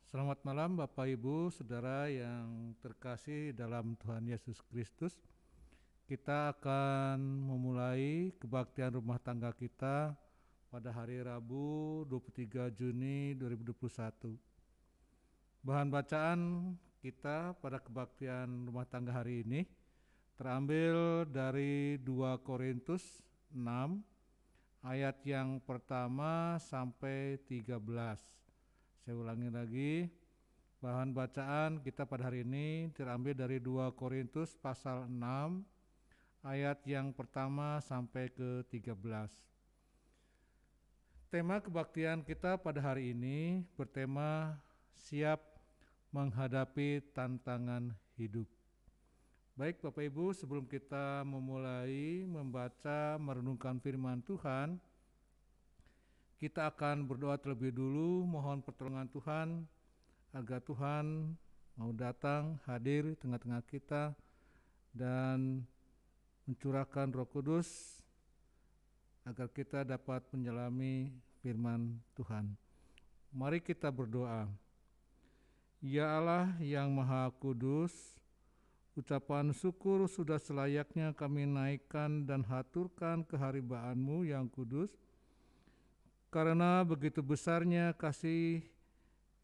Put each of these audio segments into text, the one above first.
Selamat malam Bapak Ibu, Saudara yang terkasih dalam Tuhan Yesus Kristus. Kita akan memulai kebaktian rumah tangga kita pada hari Rabu 23 Juni 2021. Bahan bacaan kita pada kebaktian rumah tangga hari ini terambil dari 2 Korintus 6 ayat yang pertama sampai 13. Saya ulangi lagi, bahan bacaan kita pada hari ini terambil dari 2 Korintus pasal 6 ayat yang pertama sampai ke 13. Tema kebaktian kita pada hari ini bertema siap menghadapi tantangan hidup. Baik Bapak Ibu, sebelum kita memulai membaca merenungkan firman Tuhan, kita akan berdoa terlebih dulu, mohon pertolongan Tuhan agar Tuhan mau datang hadir di tengah-tengah kita dan mencurahkan Roh Kudus agar kita dapat menyelami firman Tuhan. Mari kita berdoa. Ya Allah yang Maha Kudus, ucapan syukur sudah selayaknya kami naikkan dan haturkan keharibaanmu yang kudus, karena begitu besarnya kasih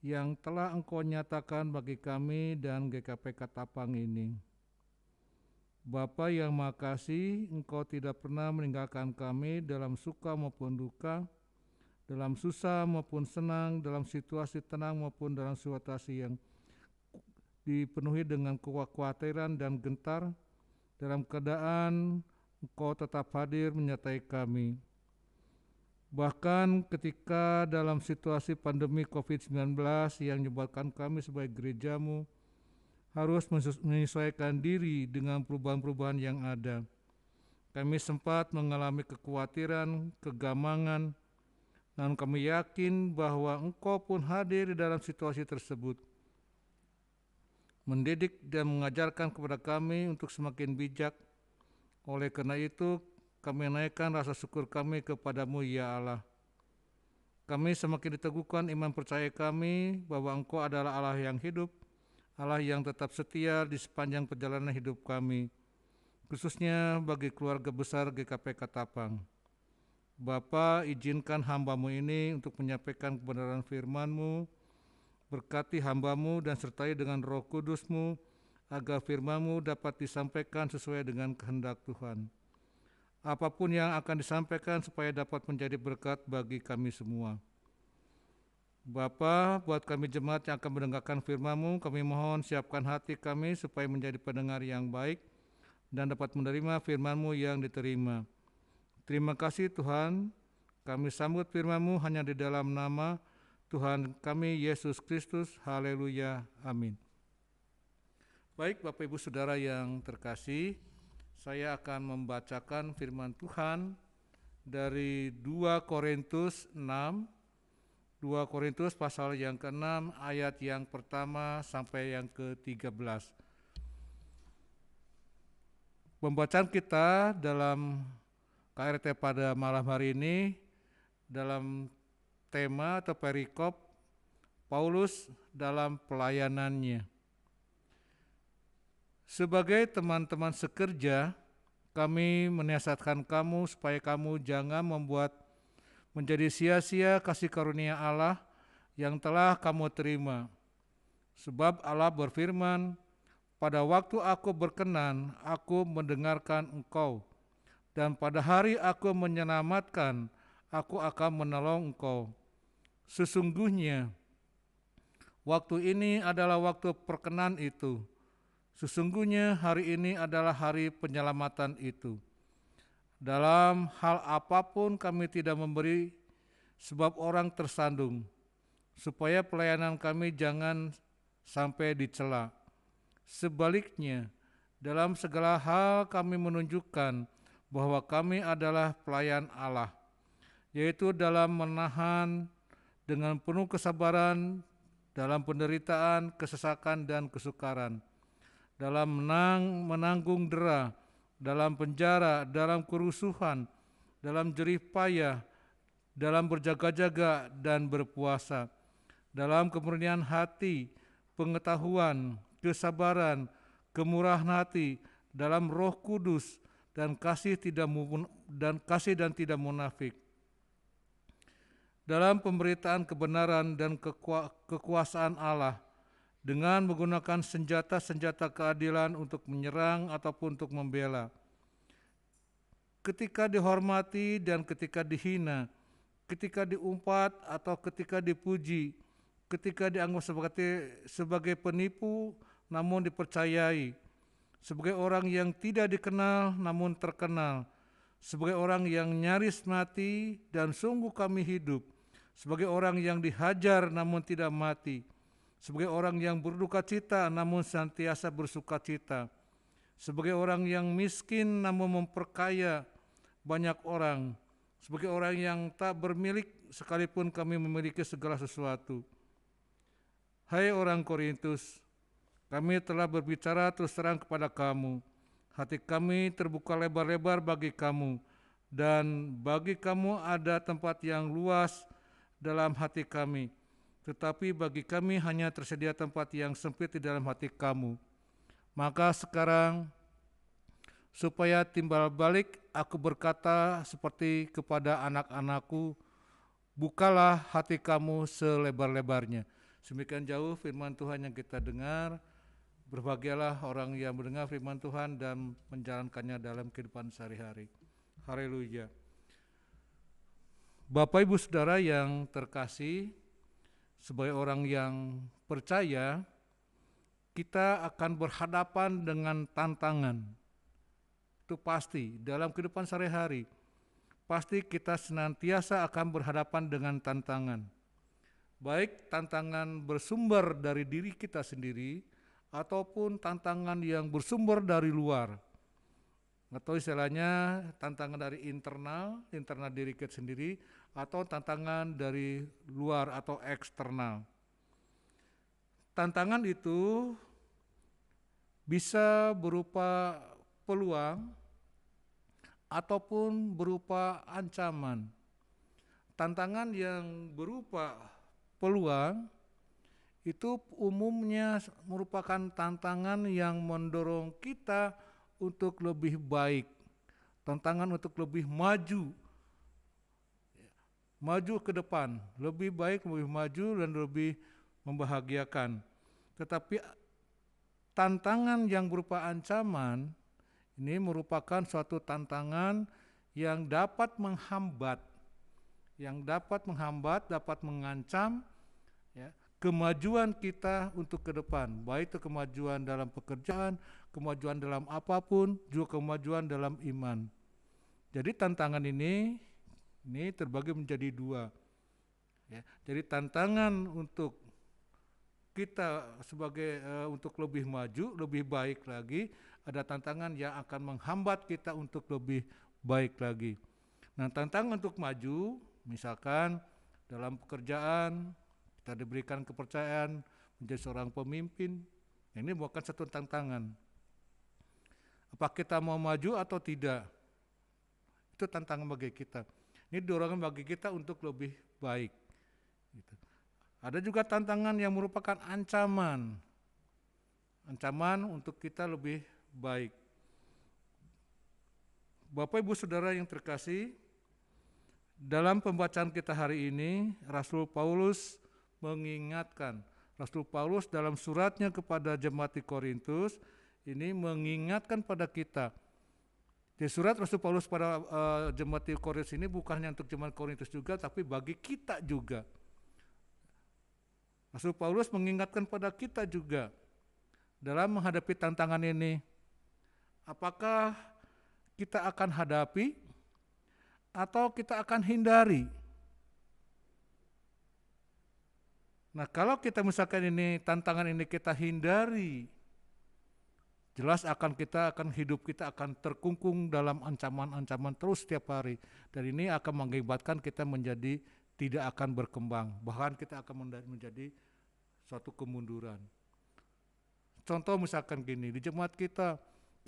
yang telah Engkau nyatakan bagi kami dan GKP Katapang ini. Bapa yang Maha Kasih, Engkau tidak pernah meninggalkan kami dalam suka maupun duka, dalam susah maupun senang, dalam situasi tenang maupun dalam situasi yang dipenuhi dengan kekhawatiran dan gentar. Dalam keadaan Engkau tetap hadir menyertai kami. Bahkan ketika dalam situasi pandemi COVID-19 yang menyebabkan kami sebagai gerejamu harus menyesuaikan diri dengan perubahan-perubahan yang ada. Kami sempat mengalami kekhawatiran, kegamangan, dan kami yakin bahwa Engkau pun hadir di dalam situasi tersebut, mendidik dan mengajarkan kepada kami untuk semakin bijak. Oleh karena itu, kami naikkan rasa syukur kami kepadamu ya Allah. Kami semakin diteguhkan iman percaya kami bahwa Engkau adalah Allah yang hidup, Allah yang tetap setia di sepanjang perjalanan hidup kami, khususnya bagi keluarga besar GKP Katapang. Bapa, izinkan hamba-Mu ini untuk menyampaikan kebenaran firman-Mu, berkati hamba-Mu dan sertai dengan Roh Kudus-Mu, agar firman-Mu dapat disampaikan sesuai dengan kehendak Tuhan. Apapun yang akan disampaikan supaya dapat menjadi berkat bagi kami semua. Bapa, buat kami jemaat yang akan mendengarkan firman-Mu, kami mohon siapkan hati kami supaya menjadi pendengar yang baik dan dapat menerima firman-Mu yang diterima. Terima kasih Tuhan, kami sambut firman-Mu hanya di dalam nama Tuhan kami Yesus Kristus. Haleluya, amin. Baik Bapak Ibu Saudara yang terkasih, saya akan membacakan firman Tuhan dari 2 Korintus 6, 2 Korintus pasal yang ke-6 ayat yang pertama sampai yang ke-13. Pembacaan kita dalam KRT pada malam hari ini dalam tema atau perikop Paulus dalam pelayanannya. Sebagai teman-teman sekerja, kami menasihatkan kamu supaya kamu jangan membuat menjadi sia-sia kasih karunia Allah yang telah kamu terima. Sebab Allah berfirman, pada waktu aku berkenan, aku mendengarkan engkau, dan pada hari aku menyelamatkan, aku akan menolong engkau. Sesungguhnya, waktu ini adalah waktu perkenan itu. Sesungguhnya hari ini adalah hari penyelamatan itu. Dalam hal apapun kami tidak memberi sebab orang tersandung, supaya pelayanan kami jangan sampai dicela. Sebaliknya, dalam segala hal kami menunjukkan bahwa kami adalah pelayan Allah, yaitu dalam menahan dengan penuh kesabaran dalam penderitaan, kesesakan, dan kesukaran, dalam menanggung dera, dalam penjara, dalam kerusuhan, dalam jerih payah, dalam berjaga-jaga dan berpuasa, dalam kemurnian hati, pengetahuan, kesabaran, kemurahan hati, dalam Roh Kudus, dan kasih dan tidak munafik. Dalam pemberitaan kebenaran dan kekuasaan Allah, dengan menggunakan senjata-senjata keadilan untuk menyerang ataupun untuk membela. Ketika dihormati dan ketika dihina, ketika diumpat atau ketika dipuji, ketika dianggap sebagai penipu namun dipercayai, sebagai orang yang tidak dikenal namun terkenal, sebagai orang yang nyaris mati dan sungguh kami hidup, sebagai orang yang dihajar namun tidak mati, sebagai orang yang berduka cita namun senantiasa bersuka cita, sebagai orang yang miskin namun memperkaya banyak orang, sebagai orang yang tak bermilik sekalipun kami memiliki segala sesuatu. Hai orang Korintus, kami telah berbicara terus terang kepada kamu. Hati kami terbuka lebar-lebar bagi kamu, dan bagi kamu ada tempat yang luas dalam hati kami. Tetapi bagi kami hanya tersedia tempat yang sempit di dalam hati kamu. Maka sekarang, supaya timbal balik, aku berkata seperti kepada anak-anakku, bukalah hati kamu selebar-lebarnya. Semikian jauh firman Tuhan yang kita dengar. Berbahagialah orang yang mendengar firman Tuhan dan menjalankannya dalam kehidupan sehari-hari. Haleluya. Bapak Ibu Saudara yang terkasih, sebagai orang yang percaya, kita akan berhadapan dengan tantangan. Itu pasti, dalam kehidupan sehari-hari. Pasti kita senantiasa akan berhadapan dengan tantangan. Baik tantangan bersumber dari diri kita sendiri, ataupun tantangan yang bersumber dari luar. Atau istilahnya tantangan dari internal diri kita sendiri, atau tantangan dari luar atau eksternal. Tantangan itu bisa berupa peluang ataupun berupa ancaman. Tantangan yang berupa peluang itu umumnya merupakan tantangan yang mendorong kita untuk lebih baik, tantangan untuk lebih maju ke depan, lebih baik, lebih maju dan lebih membahagiakan. Tetapi tantangan yang berupa ancaman ini merupakan suatu tantangan yang dapat menghambat, dapat mengancam ya, kemajuan kita untuk ke depan, baik itu kemajuan dalam pekerjaan, kemajuan dalam apapun, juga kemajuan dalam iman. Jadi tantangan ini terbagi menjadi dua. Ya, jadi tantangan untuk kita sebagai untuk lebih maju, lebih baik lagi, ada tantangan yang akan menghambat kita untuk lebih baik lagi. Nah, tantangan untuk maju, misalkan dalam pekerjaan, kita diberikan kepercayaan menjadi seorang pemimpin, ini bukan satu tantangan. Apa kita mau maju atau tidak? Itu tantangan bagi kita. Ini dorongan bagi kita untuk lebih baik. Gitu. Ada juga tantangan yang merupakan ancaman untuk kita lebih baik. Bapak Ibu Saudara yang terkasih, dalam pembacaan kita hari ini, Rasul Paulus mengingatkan, Rasul Paulus dalam suratnya kepada jemaat di Korintus, ini mengingatkan pada kita. Di surat Rasul Paulus pada jemaat di Korintus ini bukan hanya untuk jemaat Korintus juga, tapi bagi kita juga. Rasul Paulus mengingatkan pada kita juga dalam menghadapi tantangan ini. Apakah kita akan hadapi atau kita akan hindari? Nah, kalau kita misalkan tantangan ini kita hindari, jelas hidup kita akan terkungkung dalam ancaman-ancaman terus setiap hari. Dan ini akan mengakibatkan kita menjadi tidak akan berkembang, bahkan kita akan menjadi suatu kemunduran. Contoh misalkan gini, di jemaat kita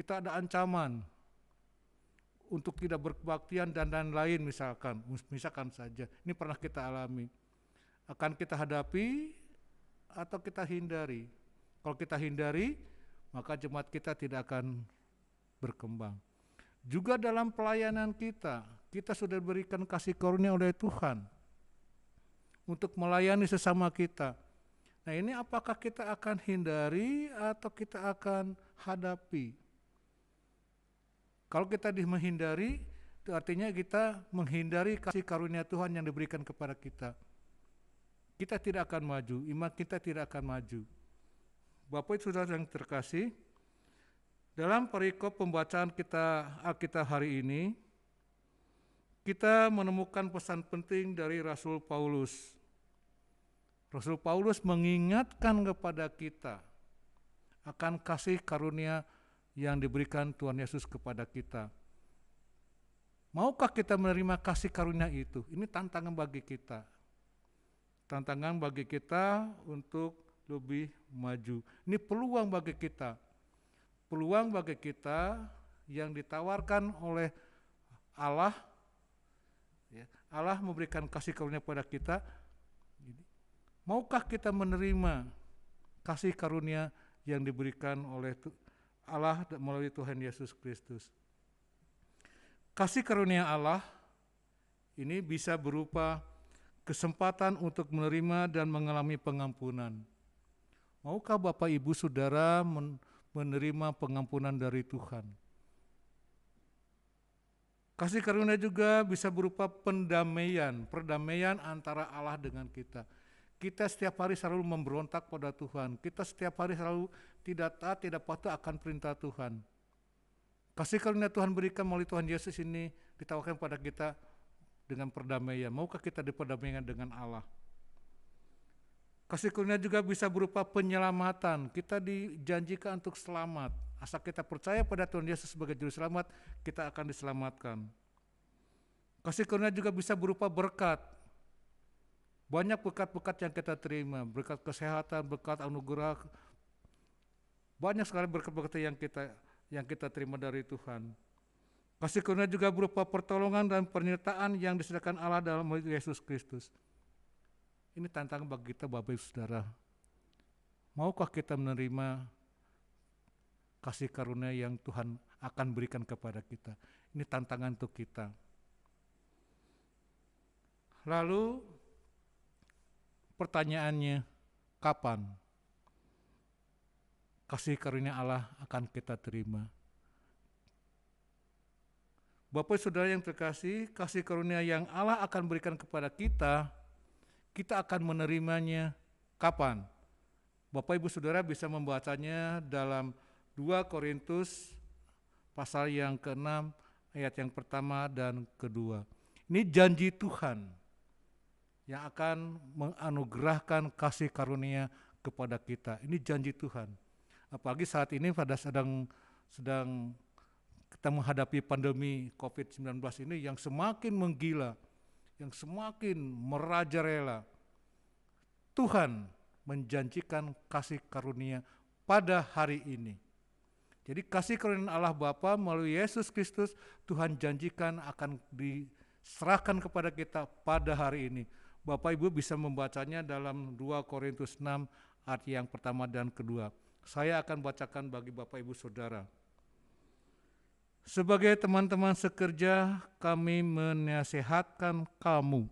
ada ancaman untuk tidak berbaktian dan lain-lain misalkan saja. Ini pernah kita alami. Akan kita hadapi atau kita hindari? Kalau kita hindari, maka jemaat kita tidak akan berkembang. Juga dalam pelayanan kita sudah diberikan kasih karunia oleh Tuhan untuk melayani sesama kita. Nah, ini apakah kita akan hindari atau kita akan hadapi? Kalau kita menghindari, itu artinya kita menghindari kasih karunia Tuhan yang diberikan kepada kita. Kita tidak akan maju, iman kita tidak akan maju. Bapak Ibu Saudara yang terkasih, dalam perikop pembacaan kita Alkitab hari ini, kita menemukan pesan penting dari Rasul Paulus. Rasul Paulus mengingatkan kepada kita akan kasih karunia yang diberikan Tuhan Yesus kepada kita. Maukah kita menerima kasih karunia itu? Ini tantangan bagi kita. Tantangan bagi kita untuk lebih maju. Ini peluang bagi kita. Peluang bagi kita yang ditawarkan oleh Allah. Allah memberikan kasih karunia kepada kita. Maukah kita menerima kasih karunia yang diberikan oleh Allah melalui Tuhan Yesus Kristus? Kasih karunia Allah ini bisa berupa kesempatan untuk menerima dan mengalami pengampunan. Maukah Bapak Ibu Saudara menerima pengampunan dari Tuhan? Kasih karunia juga bisa berupa perdamaian antara Allah dengan kita. Kita setiap hari selalu memberontak pada Tuhan. Kita setiap hari selalu tidak taat, tidak patuh akan perintah Tuhan. Kasih karunia Tuhan berikan melalui Tuhan Yesus ini ditawarkan pada kita dengan perdamaian. Maukah kita diperdamaikan dengan Allah? Kasih karunia juga bisa berupa penyelamatan. Kita dijanjikan untuk selamat. Asal kita percaya pada Tuhan Yesus sebagai juru selamat, kita akan diselamatkan. Kasih karunia juga bisa berupa berkat. Banyak berkat-berkat yang kita terima, berkat kesehatan, berkat anugerah, banyak sekali berkat-berkat yang kita terima dari Tuhan. Kasih karunia juga berupa pertolongan dan penyertaan yang disediakan Allah dalam Yesus Kristus. Ini tantangan bagi kita Bapak Ibu Saudara. Maukah kita menerima kasih karunia yang Tuhan akan berikan kepada kita? Ini tantangan untuk kita. Lalu pertanyaannya, kapan kasih karunia Allah akan kita terima? Bapak Saudara yang terkasih, kasih karunia yang Allah akan berikan kepada kita akan menerimanya kapan? Bapak Ibu Saudara bisa membacanya dalam 2 Korintus pasal yang ke-6 ayat yang pertama dan kedua. Ini janji Tuhan yang akan menganugerahkan kasih karunia kepada kita. Ini janji Tuhan. Apalagi saat ini sedang kita menghadapi pandemi COVID-19 ini yang semakin menggila, yang semakin merajalela. Tuhan menjanjikan kasih karunia pada hari ini. Jadi kasih karunia Allah Bapa melalui Yesus Kristus Tuhan janjikan akan diserahkan kepada kita pada hari ini. Bapak Ibu bisa membacanya dalam 2 Korintus 6 ayat yang pertama dan kedua. Saya akan bacakan bagi Bapak Ibu Saudara. Sebagai teman-teman sekerja, kami menasihatkan kamu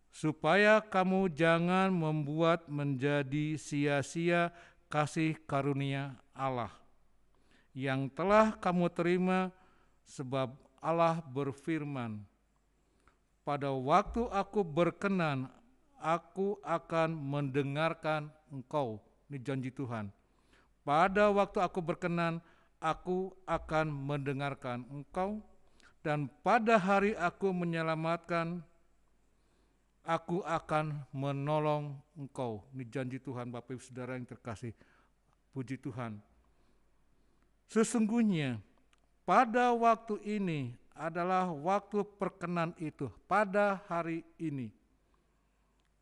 supaya kamu jangan membuat menjadi sia-sia kasih karunia Allah yang telah kamu terima, sebab Allah berfirman, pada waktu aku berkenan, aku akan mendengarkan engkau. Ini janji Tuhan. Pada waktu aku berkenan, aku akan mendengarkan engkau, dan pada hari aku menyelamatkan, aku akan menolong engkau. Ini janji Tuhan Bapak Ibu Saudara yang terkasih. Puji Tuhan. Sesungguhnya pada waktu ini adalah waktu perkenan itu. Pada hari ini.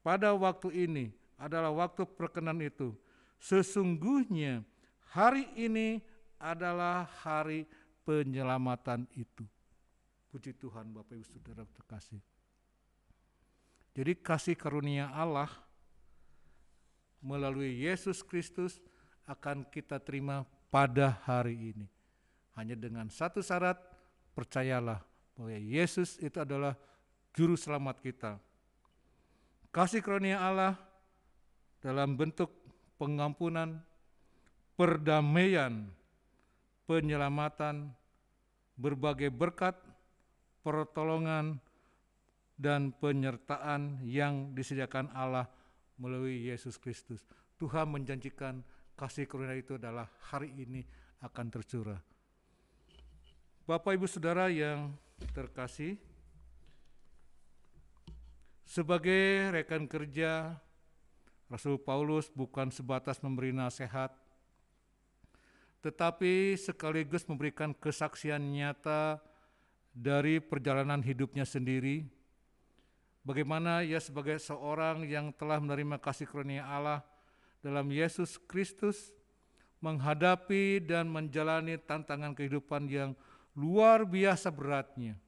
Pada waktu ini adalah waktu perkenan itu. Sesungguhnya hari ini adalah hari penyelamatan itu. Puji Tuhan Bapak Ibu Saudara terkasih. Jadi kasih karunia Allah melalui Yesus Kristus akan kita terima pada hari ini. Hanya dengan satu syarat, percayalah bahwa Yesus itu adalah juru selamat kita. Kasih karunia Allah dalam bentuk pengampunan, perdamaian, penyelamatan, berbagai berkat, pertolongan, dan penyertaan yang disediakan Allah melalui Yesus Kristus. Tuhan menjanjikan kasih karunia itu adalah hari ini akan tercurah. Bapak Ibu Saudara yang terkasih, sebagai rekan kerja, Rasul Paulus bukan sebatas memberi nasihat, tetapi sekaligus memberikan kesaksian nyata dari perjalanan hidupnya sendiri, bagaimana ia sebagai seorang yang telah menerima kasih karunia Allah dalam Yesus Kristus menghadapi dan menjalani tantangan kehidupan yang luar biasa beratnya.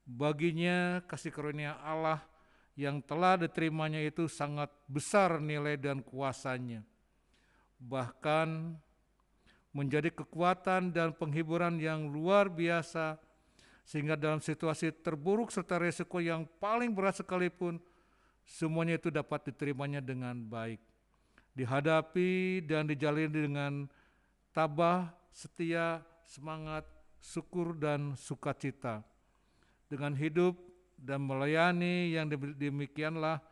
Baginya kasih karunia Allah yang telah diterimanya itu sangat besar nilai dan kuasanya, bahkan menjadi kekuatan dan penghiburan yang luar biasa, sehingga dalam situasi terburuk serta resiko yang paling berat sekalipun, semuanya itu dapat diterimanya dengan baik, dihadapi dan dijalani dengan tabah, setia, semangat, syukur dan sukacita. Dengan hidup dan melayani yang demikianlah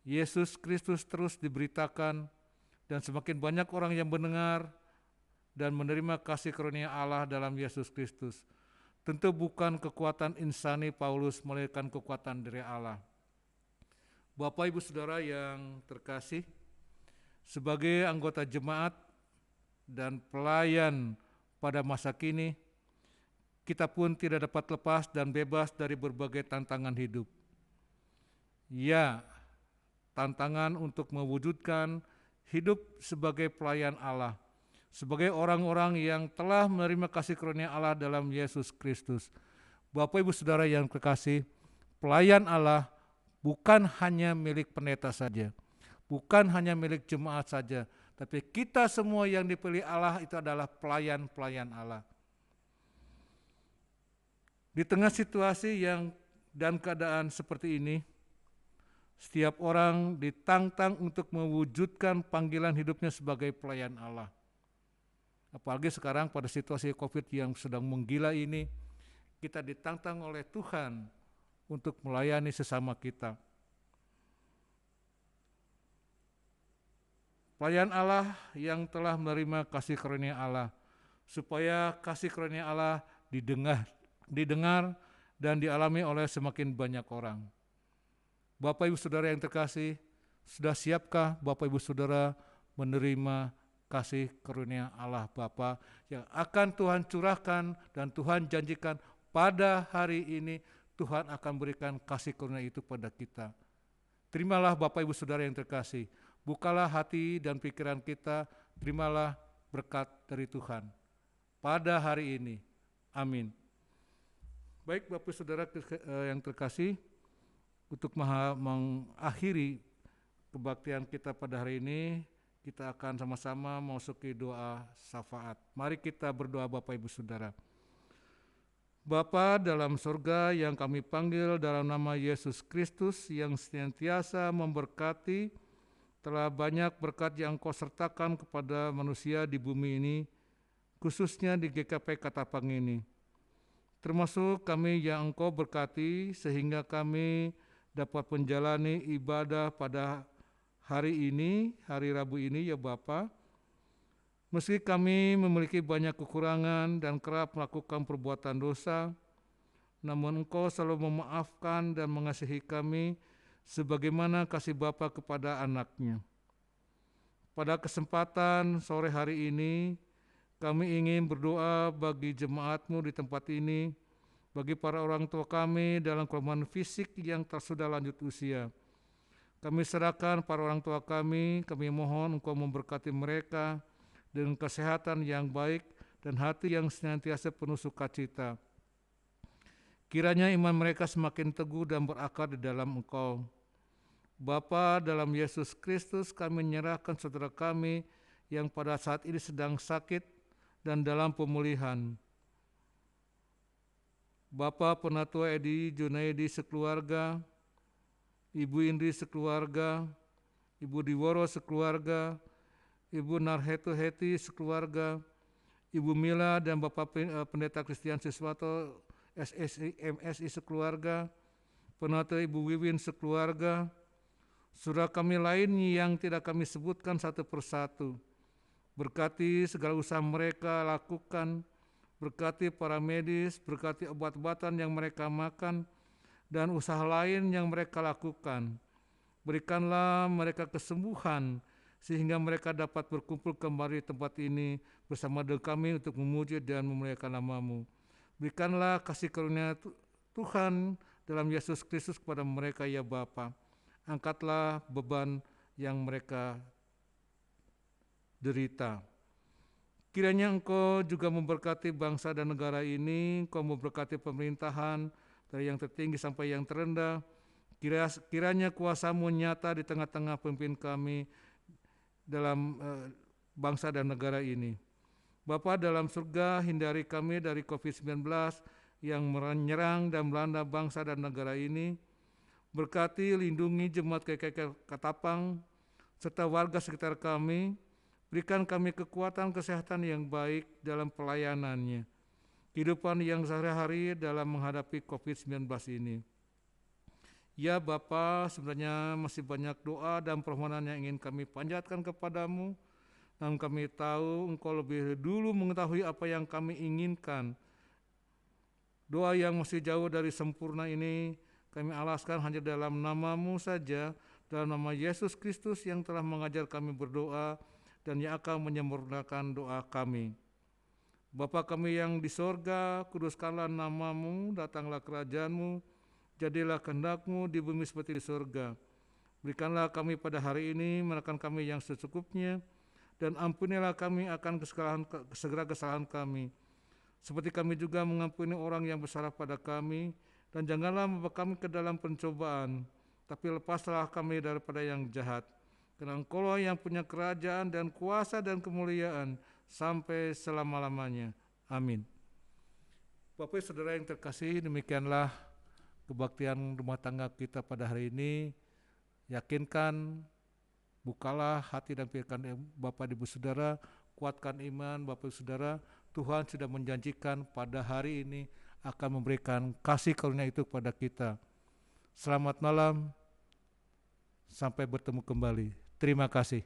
Yesus Kristus terus diberitakan, dan semakin banyak orang yang mendengar dan menerima kasih karunia Allah dalam Yesus Kristus. Tentu bukan kekuatan insani Paulus, melainkan kekuatan dari Allah. Bapak Ibu Saudara yang terkasih, sebagai anggota jemaat dan pelayan pada masa kini, kita pun tidak dapat lepas dan bebas dari berbagai tantangan hidup. Ya, tantangan untuk mewujudkan hidup sebagai pelayan Allah, sebagai orang-orang yang telah menerima kasih karunia Allah dalam Yesus Kristus. Bapak Ibu Saudara yang terkasih, pelayan Allah bukan hanya milik pendeta saja, bukan hanya milik jemaat saja, tapi kita semua yang dipilih Allah itu adalah pelayan-pelayan Allah. Di tengah situasi dan keadaan seperti ini, setiap orang ditantang untuk mewujudkan panggilan hidupnya sebagai pelayan Allah. Apalagi sekarang pada situasi COVID yang sedang menggila ini, kita ditantang oleh Tuhan untuk melayani sesama kita. Pelayan Allah yang telah menerima kasih karunia Allah, supaya kasih karunia Allah didengar dan dialami oleh semakin banyak orang. Bapak Ibu Saudara yang terkasih, sudah siapkah Bapak Ibu Saudara menerima kasih karunia Allah Bapa yang akan Tuhan curahkan dan Tuhan janjikan pada hari ini Tuhan akan berikan kasih karunia itu pada kita. Terimalah Bapak Ibu Saudara yang terkasih, bukalah hati dan pikiran kita, terimalah berkat dari Tuhan pada hari ini. Amin. Baik Bapak Saudara yang terkasih, untuk mengakhiri kebaktian kita pada hari ini, kita akan sama-sama memasuki doa syafaat. Mari kita berdoa Bapak Ibu Saudara. Bapa dalam surga yang kami panggil dalam nama Yesus Kristus yang senantiasa memberkati, telah banyak berkat yang Kau sertakan kepada manusia di bumi ini, khususnya di GKP Katapang ini. Termasuk kami yang Engkau berkati sehingga kami dapat menjalani ibadah pada hari ini, hari Rabu ini ya Bapa. Meski kami memiliki banyak kekurangan dan kerap melakukan perbuatan dosa, namun Engkau selalu memaafkan dan mengasihi kami sebagaimana kasih Bapa kepada anaknya. Pada kesempatan sore hari ini, kami ingin berdoa bagi jemaat-Mu di tempat ini, bagi para orang tua kami dalam kelemahan fisik yang sudah lanjut usia. Kami serahkan para orang tua kami mohon Engkau memberkati mereka dengan kesehatan yang baik dan hati yang senantiasa penuh sukacita. Kiranya iman mereka semakin teguh dan berakar di dalam Engkau. Bapa, dalam Yesus Kristus kami menyerahkan saudara kami yang pada saat ini sedang sakit dan dalam pemulihan. Bapa Penatua Edi Junaidi sekeluarga, Ibu Indri sekeluarga, Ibu Diworo sekeluarga, Ibu Narhetu Heti sekeluarga, Ibu Mila dan Bapak Pendeta Christian Siswanto SSI MSI sekeluarga, Penatua Ibu Wiwin sekeluarga, saudara kami lain yang tidak kami sebutkan satu persatu. Berkati segala usaha mereka lakukan, berkati para medis, berkati obat-obatan yang mereka makan, dan usaha lain yang mereka lakukan. Berikanlah mereka kesembuhan, sehingga mereka dapat berkumpul kembali di tempat ini bersama dengan kami untuk memuji dan memuliakan nama-Mu. Berikanlah kasih karunia Tuhan dalam Yesus Kristus kepada mereka ya Bapa. Angkatlah beban yang mereka derita. Kiranya Engkau juga memberkati bangsa dan negara ini, Engkau memberkati pemerintahan dari yang tertinggi sampai yang terendah. Kiranya kuasa-Mu nyata di tengah-tengah pemimpin kami dalam bangsa dan negara ini. Bapa dalam surga, hindari kami dari COVID-19 yang menyerang dan melanda bangsa dan negara ini. Berkati, lindungi jemaat KKK Katapang serta warga sekitar kami. Berikan kami kekuatan kesehatan yang baik dalam pelayanannya, kehidupan yang sehari-hari dalam menghadapi COVID-19 ini. Ya Bapa, sebenarnya masih banyak doa dan permohonan yang ingin kami panjatkan kepadamu, namun kami tahu Engkau lebih dulu mengetahui apa yang kami inginkan. Doa yang masih jauh dari sempurna ini kami alaskan hanya dalam nama-Mu saja, dalam nama Yesus Kristus yang telah mengajar kami berdoa dan yang akan menyempurnakan doa kami. Bapa kami yang di sorga, kuduskanlah nama-Mu, datanglah kerajaan-Mu, jadilah kehendak-Mu di bumi seperti di sorga. Berikanlah kami pada hari ini makan kami yang secukupnya, dan ampunilah kami akan segala kesalahan kami, seperti kami juga mengampuni orang yang bersalah pada kami, dan janganlah membawa kami ke dalam pencobaan, tapi lepaslah kami daripada yang jahat. Karena Engkau yang punya kerajaan dan kuasa dan kemuliaan sampai selama-lamanya. Amin. Bapak saudara yang terkasih, demikianlah kebaktian rumah tangga kita pada hari ini. Yakinkan, bukalah hati dan pikiran Bapak Ibu Saudara, kuatkan iman Bapak Ibu Saudara. Tuhan sudah menjanjikan pada hari ini akan memberikan kasih karunia itu kepada kita. Selamat malam, sampai bertemu kembali. Terima kasih.